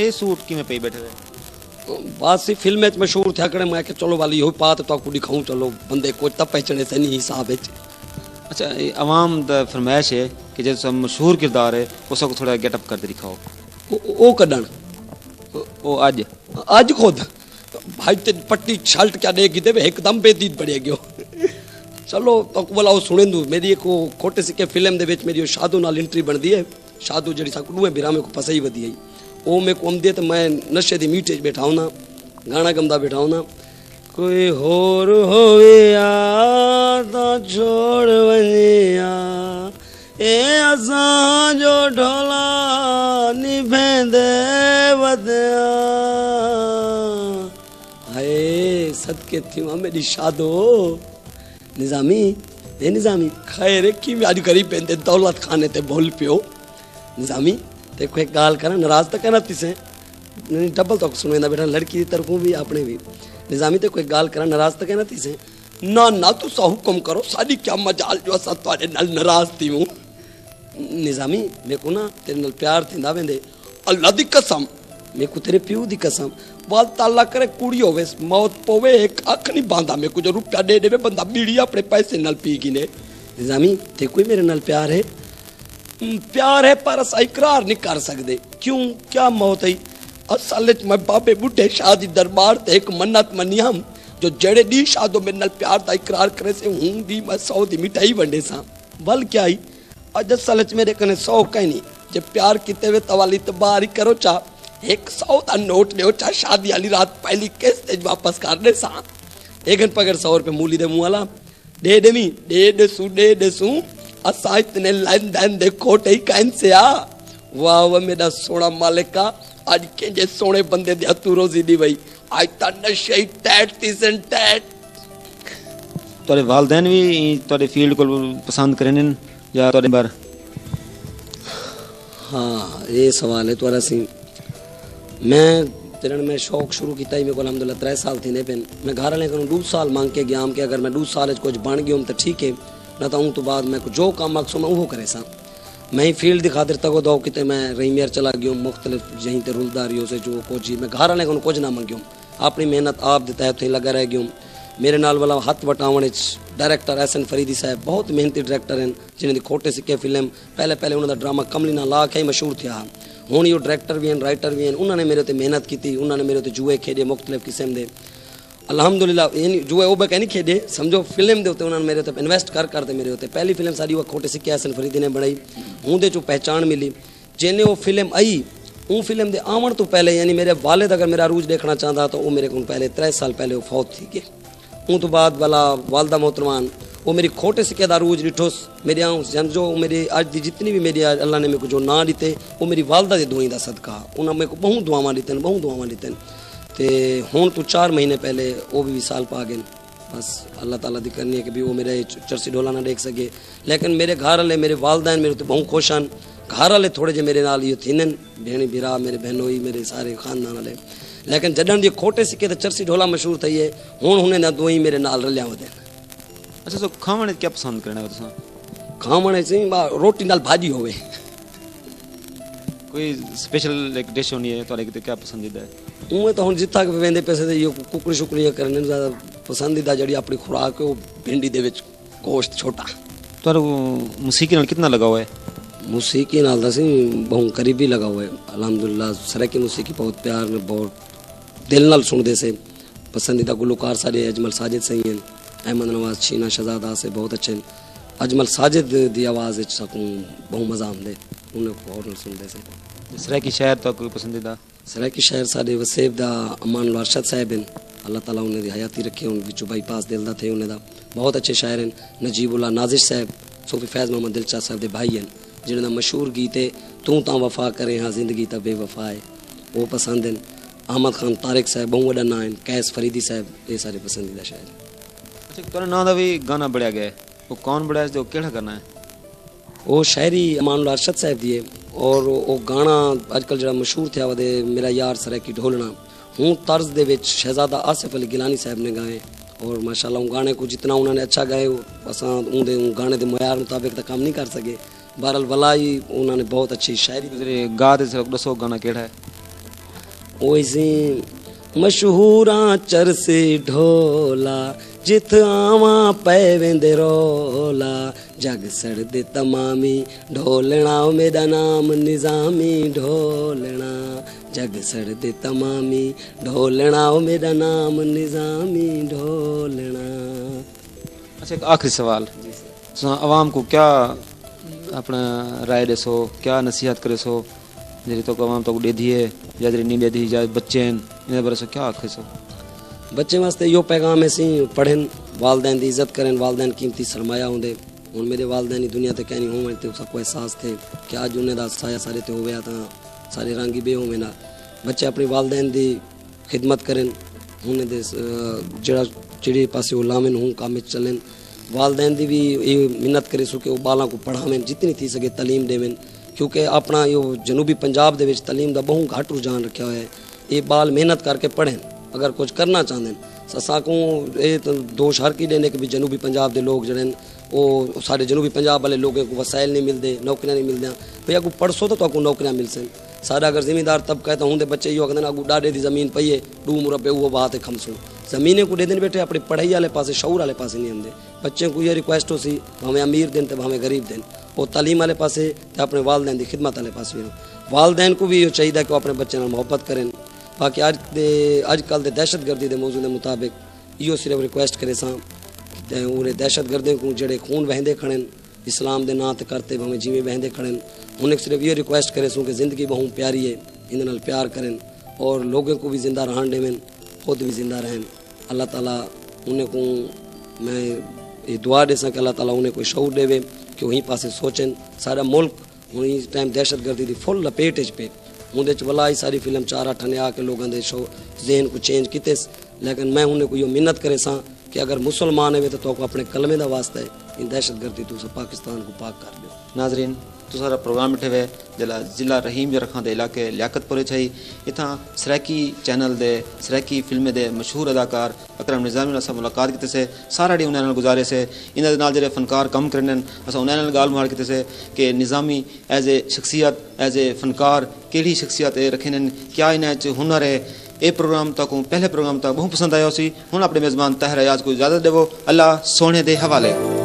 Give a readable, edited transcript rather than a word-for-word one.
ये सूट किमें पे बैठे हुए बस फिल्म मशहूर थे कड़े मैं चलो वाली यो पात तो आपको दिखाऊं चलो बंदे को तब पहचाने से नहीं हिसाब है। अच्छा ये अवाम दा फरमाइश है कि जैसे मशहूर किरदार है उसको थोड़ा गेटअप करके दिखाओ ओ कदन वो आज खुद भाई ते पट्टी शर्ट क्या देगी दे एकदम बेदीद बढ़े गयो। चलो तो बोला वो सुने दू मेरी एक खोटे सिक्के फिल्म दे विच मेरी शादू नाल एंट्री बनदी है शादू जड़ी सा कुडू बिरा में को फसाई वदी है ओ में को दे तो मैं नशे दी मीठे बैठा हूं ना गाना गमदा बैठा हूं ना कोई होर होवे आ ता छोड़ वनिया ए असां जो ढोला निभेंदे वदया हाय सदके थी मेरी शादो निजामी ए निजामी खैर की आज गरीब पेंदे दौलत खाने ते बोल पियो निजामी ते कोई गाल करा नाराज तो कहना तिसे डबल तो सुने बेटा लड़की की तरफों भी अपने भी निजामी ते कोई गाल करा नाराज तो कहना तिसे ना ना तू सा हुक्म करो साडी क्या मजाल जो असा तुम्हारे नाल नाराज थी हूं निजामी मेरे को ना तेरे नाल प्यार थींदा वेंदे अल्लाह दी कसम मेरे को तेरे प्यू दी कसम वाल ताला करे कुड़ी होवे मौत पोवे एक अख नहीं बांधा मेरे को जो रुपया दे देवे बंदा बीड़ी अपने पैसे नाल पी गिने निजामी ते कोई मेरे नाल प्यार है पर असा इकरार नहीं कर सकते क्यों क्या मौत है असल मैं बाबे बुढ़े शाह दी दरबार ते एक मन्नत मनी हम जो जड़े दी शादो मेरे नाल प्यार दा इकरार करे से हूं दी मैं 100 दी मिठाई वंडे सा बल क्या ही अज असल मेरे कने 100 कहीं नहीं जे प्यार किते वे तवाली तबार ही करो चा एक 100 दा नोट दे चा शादी वाली रात पहली किस्त वापस कर दे सा एक पगर 100 रुपए मूली दे मुंह वाला दे देवी दे दे असा इतने लाइन दैन दे कोटे ही कैन से आ वाह वाह मेरा सोना मालिका आज के जे सोने बंदे दे तू रोजी दी भाई आज ता नशे टैट तीसन टैट तोरे वालिदैन भी तोरे फील्ड को पसंद करने या तोरे बार हाँ ये सवाल है तोरा सी मैं तेरे में शौक शुरू किया मेरे को अल्हम्दुलिल्लाह 3 साल थी ने पेन मैं घर वाले को 2 साल मांग के गया कि अगर मैं 2 साल कुछ बन गया तो ठीक है ना तो तो बाद मैं जो काम मकसू मैं वो करे सा मैं ही फील्ड दिखा देता को दो कि मैं रही मेयर चला गया मुख्तलिफ यहीं ते रुलदारियों से जो कुछ मैं घर वाले को कुछ ना मंग्यूँ अपनी मेहनत आप देता है तो लगा रह गयूँ मेरे नाल वाला हथ वटावण डायरेक्टर एस एन फरीदी साहब बहुत मेहनती डायरेक्टर हैं जिन्हें खोटे सिक्के फिल्म पहले उन्होंने ड्रामा कमली ना ला के ही मशहूर थे हूँ ये डायरेक्टर भी हैं राइटर भी हैं उन्होंने मेरे ते मेहनत की उन्होंने मेरे ते जुए खेडे मुख्तलिफ किस्म के अल्हम्दुलिल्लाह जुए वो बे नहीं खेडे समझो फिल्म के उत्ते उन्होंने मेरे उत्ते इन्वेस्ट करते मेरे उत्ते पहली फिल्म सारी वो खोटे सिक्के एस एन फरीदी ने बनाई उनके चो पहचान मिली जिन्हें वो फिल्म आई वो फिल्म के आवन तो पहले यानी मेरे वालिद अगर मेरा अरूज देखना चाहता तो वो मेरे को पहले 3 साल पहले वो फौत थी गए उन तो बाद वाला वालदा मोहतरमान वो मेरी खोटे सिक्के का अरूज डिठोस मेरे समझो मेरी अज की जितनी भी मेरी अल्लाह ने मेरे को जो ना दिते वो मेरी वालदा की दुआई का सदका उन्होंने मेरे को बहुत दुआवां दितन तो हूँ तो 4 महीने पहले वो भी साल पा गए बस अल्लाह ताला दी करनी है कि भी वो मेरे चरसी ढोला ना देख सके लेकिन मेरे घर वाले मेरे वालदैन मेरे तो बहुत खुश हैं घर वाले थोड़े जे मेरे नाल ये थीन भेणी बिरा मेरे बहनोई मेरे सारे खानदान वाले लेकिन जडन ये खोटे सिक्के तो चरसी ढोला मशहूर थी है हूँ उन्हें ना दो ही मेरे नाल रलिया वधे। अच्छा तो खावण क्या पसंद करना है तुम खावण से रोटी नाल भाजी होवे कोई स्पेशल एक डिश होनी है तो क्या पसंदीदा है उमें तो हम जितना वेंदे पैसे ये कुकड़ी शुकड़ी करने ज़्यादा पसंदीदा जड़ी अपनी खुराक है वो भिंडी दे विच गोश्त छोटा तो मौसीकी नाल कितना लगा हुआ है मौसीकी नाल दा सी बहुत करीबी लगा हुआ है अल्हम्दुलिल्लाह सरे की मौसीकी बहुत प्यार में बहुत दिल नाल सुनदे से पसंदीदा गुलकार सारे अजमल साजिद सही हैं अहमद नवाज शीना शहजादा से बहुत अच्छे अजमल साजिद दी आवाज़ सकूँ बहुत मज़ा आंदे उन्हें और सुनते से सराय की शहर तो कोई पसंदीदा सराय की शहर साढ़े वसेब दा अमान अरशद साहब हैं अल्लाह ताला उन्हें दी हयाती रखे उन विचों बाईपास दिल दा थे उन्हें दा बहुत अच्छे शायर हैं नजीबुल्ला नाजिश साहब सूफी फैज़ मोहम्मद दिलशाद साहब दे भाई हैं जिन्हें मशहूर गीत है तू ता वफा करे हाँ जिंदगी ता बेवफा है वो पसंद हैं अहमद खान तारिक साहब बहुत वड़ा ना है कैस फरीदी साहब ये सारे पसंदीदा शायर। अच्छा तेरे नाम का भी गाना बढ़िया गया वो कौन बढ़िया जो केड़ा करना है वो शायरी अमान अरशद साहब दी है और वो गाना अजकल जरा मशहूर थे वदे मेरा यार सराय की ढोलना हूँ तर्ज दे विच शहजादा आसिफ अली गिलानी साहब ने गाए और माशाल्लाह उन गाने को जितना उन्होंने अच्छा गाए असा उनके गाने के मुयार मुताबिक तो काम नहीं कर सके बहरहाल वला ही उन्होंने बहुत अच्छी शायरी गा दे दसो गाना केड़ा है ओसी मशहूरा चरसी ढोला जिथ आवा पै वेंदे रोला जग सड़दे तमामी ढोलना मेरा नाम निजामी ढोलना जग सड़दे तमामी ढोलना मेरा नाम निजामी ढोलना। अच्छा, एक आखिरी सवाल, आवाम को क्या अपना राय दसो, क्या नसीहत करे सो जी तो आवाम तो ॾेधी है या जी नहीं ॾेधी या बच्चे हैं इन बारे से क्या आखे सो? बच्चे वास्ते यो पैगाम है सी पढ़न, वालदैन की इज्जत करें, वालदैन कीमती सरमाया होंगे। हूँ मेरे वालदैन ही दुनिया ते कहनी होवे तो सबको एहसास थे कि अज उन्हें दा साया सारे ते होवे तो सारे रंग ही बे होवे ना। बच्चे अपनी वालदैन की खिदमत करें, उन्हें दे जड़ा चिड़ी पासे लावें हूँ काम चलें। वालदैन की भी ये मिन्नत करे सो कि वो बालों को पढ़ावें, जितनी थी सके तलीम देवें, क्योंकि अपना यो जनूबी पंजाब दे विच तलीम का बहु घट रुझान रखा हुआ है। ये बाल मेहनत करके पढ़ें अगर कुछ करना चाहते हैं। असा को ये तो दोष हर की देने कि भी जनूबी पंजाब के लोग जड़े वो सारे जनूबी पंजाब वाले लोगों को वसाइल नहीं मिलते, नौकरियां नहीं मिलदियां। भैया को पढ़सो तो आपको नौकरियां मिल सन। सारा अगर जिमीदार तबका है तो होंगे बच्चे यो आखते अगू डाडे की जमीन पई है, डू मुरबे वो बात है खमसू जमीने को दे दिन बैठे अपनी पढ़ाई वाले पासे शऊर वाले पासे नहीं आते। बच्चे को ये रिक्वेस्ट हो सी भावें अमीर दिन तो भावें गरीब दिन, वो तालीम वाले पासे तो अपने वालदैन की खिदमत वाले पासे हो। वालदैन को भी ये चाहिए कि वो अपने बच्चे नाल मुहब्बत करें। बाकी अजकल के दहशतगर्दी के मौजू के मुताबिक यो सिर्फ रिक्वेस्ट करे सा उन्हें दहशतगर्दे को जड़े खून बहंदे खड़े इस्लाम के नाँ करते भावें जिमें बहंदे खड़े, उन्हें सिर्फ ये रिक्वेस्ट करे सूँ कि ज़िंदगी बहुत प्यारी है, इन नाल प्यार करें और लोगों को भी जिंदा रहन देवें, खुद भी जिंदा रहें। अल्लाह ताला उन्हें को मैं ये दुआ दे सा कि अल्लाह ताला उन्हें कोई शऊर देवे कि वहीं पासे सोचें। सारा मुल्क हूँ इस टाइम दहशतगर्दी की फुल लपेट पे उन्हें वला ही सारी फिल्म 4-8 ने आके लोगों के शो जहन को चेंज किते। लेकिन मैं उन्हें को यो मिन्नत करे सा कि अगर मुसलमान है तो अपने कलमे का वास्ता है इन दहशतगर्दी तो पाकिस्तान को पाक कर दो। नाजरीन तो सारा प्रोग्राम ॾिठे वे जिला ज़िला रहीम रखा दे इलाके लियाकतपुर छई इथां सराकी चैनल दे सराकी फिल्म दे मशहूर अदाकार अकरम निज़ामी नाल मुलाकात की से सारा डी उन्हें गुजारे से इन जो फनकार कम करने अस उन्हें गाल मुहाड़ की से कि निज़ामी एज ए शख्सियत एज ए फनकार कड़ी शख्सियत रखे क्या इन हुनर है। ये प्रोग्राम तक पहले प्रोग्राम तक बहुत पसंद आया सी। हूँ अपने मेज़बान ताहिर अयाज को इजाज़त देवो। अल्लाह सोने दे हवाले।